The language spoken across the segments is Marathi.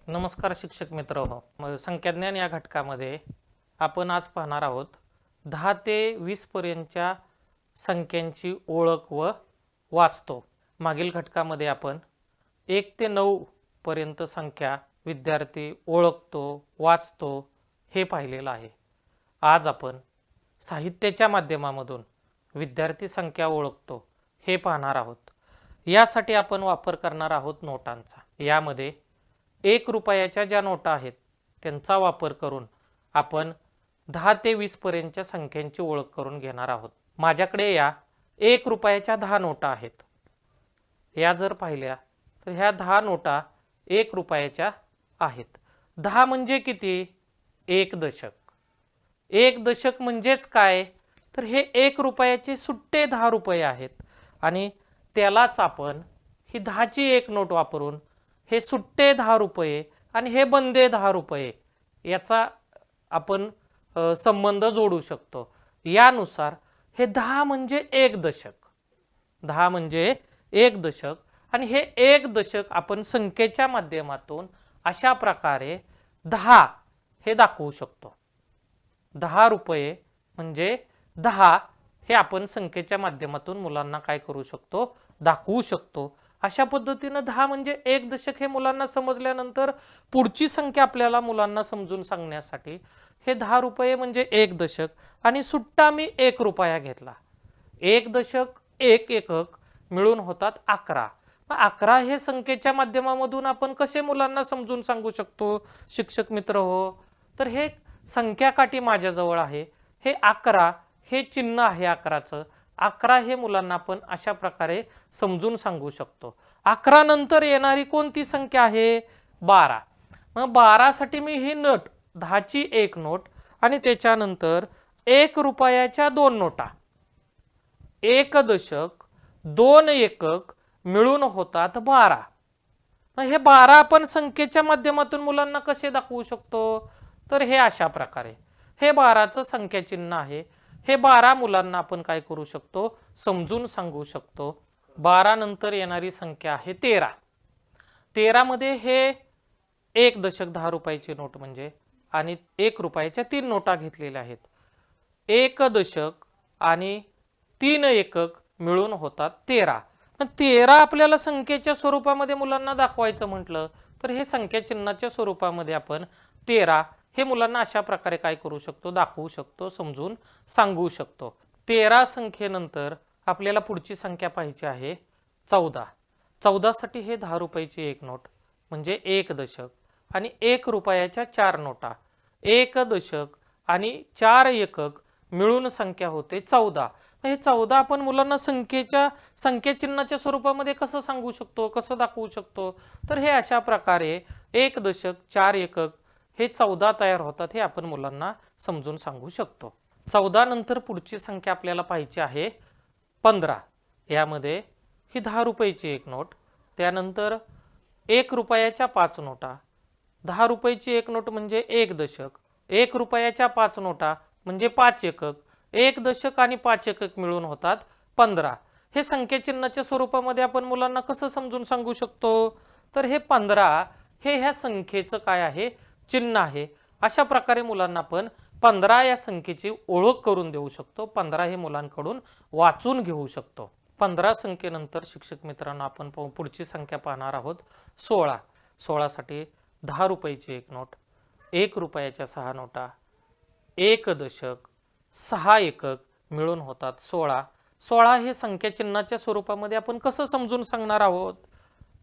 नमस्कार शिक्षक मित्र हो, संख्याज्ञान या घटकामध्ये आपण आज पाहणार आहोत 10 ते 20 पर्यंतच्या संख्यांची ओळख व वाचतो। मागील घटकामध्ये आपण 1 ते 9 पर्यंत संख्या विद्यार्थी ओळखतो वाचतो हे पाहिलेलं आहे। आज आपण साहित्याच्या माध्यमामधून विद्यार्थी संख्या ओळखतो हे पाहणार आहोत। यासाठी आपण वापर करणार आहोत नोटांचा। यामध्ये 1 रुपयाच्या ज्या नोटा आहेत त्यांचा वापर करून आपण 10 ते 20 पर्यंतच्या संख्यांची ओळख करून घेणार आहोत। माझ्याकडे या 1 रुपयाच्या 10 नोटा आहेत। या जर पाहिल्या तर ह्या 10 नोटा 1 रुपयाच्या आहेत। 10 म्हणजे किती? 1 दशक। 1 दशक म्हणजेच काय? तर हे 1 रुपयाचे सुट्टे 10 रुपये आहेत आणि त्यालाच आपण ही 10ची एक नोट वापरून हे सुट्टे 10 रुपये आणि हे बंदे 10 रुपये याचा आपण संबंध जोडू शकतो। यानुसार हे 10 म्हणजे 1 दशक। 10 म्हणजे 1 दशक आणि हे 1 दशक आपण संख्येच्या माध्यमातून अशा प्रकारे 10 हे दाखवू शकतो। 10 रुपये म्हणजे 10 हे आपण संख्येच्या माध्यमातून मुलांना काय करू शकतो? दाखवू शकतो। अशा पद्धतीने 10 म्हणजे 1 दशक हे मुलांना समजल्यानंतर पुढची संख्या आपल्याला मुलांना समजून सांगण्यासाठी हे 10 रुपये म्हणजे 1 दशक आणि सुट्टा मी 1 रुपया घेतला। 1 दशक 1 एकक मिळून होतात 11। 11 हे संख्येच्या माध्यमामधून आपण कसे मुलांना समजून सांगू शकतो शिक्षक मित्र हो? तर हे संख्या काठी माझ्याजवळ आहे। हे 11 हे चिन्ह आहे 11चं। 11 हे मुलांना आपण अशा प्रकारे समजून सांगू शकतो। 11 नंतर येणारी कोणती संख्या आहे? 12। मग 12 साठी मी ही नोट 10ची एक नोट आणि त्याच्यानंतर 1 रुपयाच्या 2 नोटा 1 दशक 2 एकक मिळून होतात 12। मग हे 12 आपण संख्येच्या माध्यमातून मुलांना कसे दाखवू शकतो? तर हे अशा प्रकारे हे 12चं संख्या चिन्ह आहे। हे 12 मुलांना आपण काय करू शकतो? समजून सांगू शकतो। 12 नंतर येणारी संख्या आहे 13। 13 मध्ये हे 1 दशक 10 रुपयाची नोट म्हणजे आणि 1 रुपयाच्या 3 नोटा घेतलेल्या आहेत। 1 दशक आणि 3 एकक मिळून होतात 13। पण 13 आपल्याला संख्येच्या स्वरूपामध्ये मुलांना दाखवायचं म्हटलं तर हे संख्या चिन्हाच्या स्वरूपामध्ये आपण 13 हे मुलांना अशा प्रकारे काय करू शकतो? दाखवू शकतो, समजून सांगू शकतो। 13 संख्येनंतर आपल्याला पुढची संख्या पाहिजे आहे 14। 14 साठी हे 10 रुपयाची एक नोट म्हणजे 1 दशक आणि 1 रुपयाच्या 4 नोटा 1 दशक आणि 4 एकक मिळून संख्या होते 14। हे 14 आपण मुलांना संख्या चिन्हाच्या स्वरूपामध्ये कसं सांगू शकतो? कसं दाखवू शकतो? तर हे अशा प्रकारे 1 दशक 4 एकक हे 14 तयार होतात हे आपण मुलांना समजून सांगू शकतो। 14 नंतर पुढची संख्या आपल्याला पाहिजे आहे 15। यामध्ये ही 10 रुपयाची एक नोट त्यानंतर 1 रुपयाच्या 5 नोटा 10 रुपयाची एक नोट म्हणजे 1 दशक 1 रुपयाच्या 5 नोटा म्हणजे 5 एकक 1 दशक आणि 5 एकक मिळून होतात 15। हे संख्या चिन्हाच्या स्वरूपामध्ये आपण मुलांना कसं समजून सांगू शकतो? तर हे 15 हे ह्या संख्येचं काय आहे? चिन्ह आहे। अशा प्रकारे मुलांना आपण 15 या संख्येची ओळख करून देऊ शकतो। 15 हे मुलांकडून वाचून घेऊ शकतो। 15 संख्येनंतर शिक्षक मित्रांनो आपण पुढची संख्या पाहणार आहोत 16। 16 साठी 10 रुपयाची एक नोट 1 रुपयाच्या 6 नोटा 1 दशक 6 एकक मिळून होतात 16। 16 हे संख्या चिन्हाच्या स्वरूपामध्ये आपण कसं समजून सांगणार आहोत?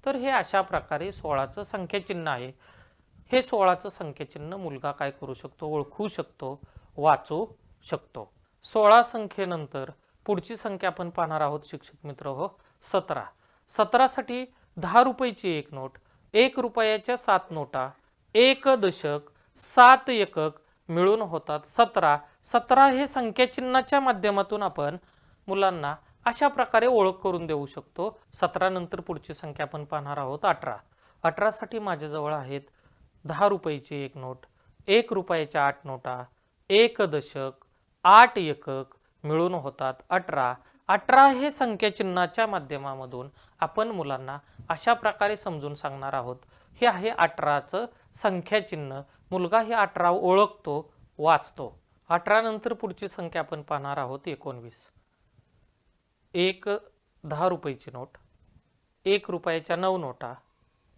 तर हे अशा प्रकारे 16चं संख्या चिन्ह आहे। हे 16चं संख्या चिन्ह मुलगा काय करू शकतो? ओळखू शकतो, वाचू शकतो। 16 संख्येनंतर पुढची संख्या आपण पाहणार आहोत शिक्षक मित्र हो 17। 17 साठी 10 रुपयाची एक नोट 1 रुपयाच्या 7 नोटा 1 दशक 7 एकक मिळून होतात 17। 17 हे संख्या चिन्हाच्या माध्यमातून आपण मुलांना अशा प्रकारे ओळख करून देऊ शकतो। 17 नंतर पुढची संख्या आपण पाहणार आहोत 18। 18 साठी माझ्याजवळ आहेत 10 रुपयाची एक नोट 1 रुपयाच्या 8 नोटा 1 दशक 8 एकक मिळून होतात 18। 18 हे संख्या चिन्हाच्या माध्यमामधून आपण मुलांना अशा प्रकारे समजून सांगणार आहोत हे आहे 18चं संख्याचिन्ह. मुलगा हे 18 ओळखतो, वाचतो. 18 नंतर पुढची संख्या आपण पाहणार आहोत 19. एक 10 रुपयाची नोट, 1 रुपयाच्या 9 नोटा,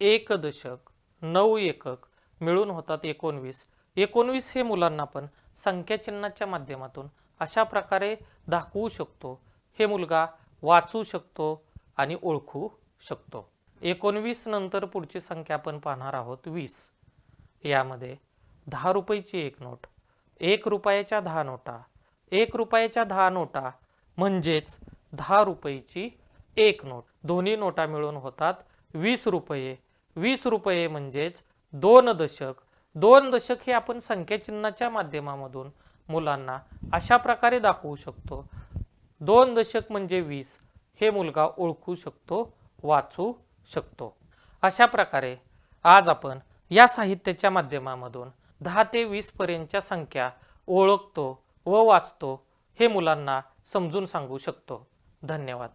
1 दशक, 9 एकक मिळून होतात 19. 19 हे मुलांना आपण संख्याचिन्हाच्या माध्यमातून अशा प्रकारे दाखवू शकतो. हे मुलगा वाचू शकतो आणि ओळखू शकतो. 19 नंतर पुढची संख्या आपण पाहणार आहोत 20. यामध्ये 10 रुपयाची एक नोट, 1 रुपयाच्या 10 नोटा, 1 रुपयाच्या 10 नोटा म्हणजेच 10 रुपयाची एक नोट. दोन्ही नोटा मिळून होतात 20 रुपये. 20 रुपये म्हणजेच 2 दशक. 2 दशक हे आपण संख्याचिन्हाच्या माध्यमामधून मुलांना अशा प्रकारे दाखवू शकतो. 2 दशक म्हणजे 20 हे मुलगा ओळखू शकतो, वाचू शकतो. अशा प्रकारे आज आपण या साहित्याच्या माध्यमामधून 10 ते 20 पर्यंतच्या संख्या ओळखतो व वाचतो हे मुलांना समजून सांगू शकतो. धन्यवाद.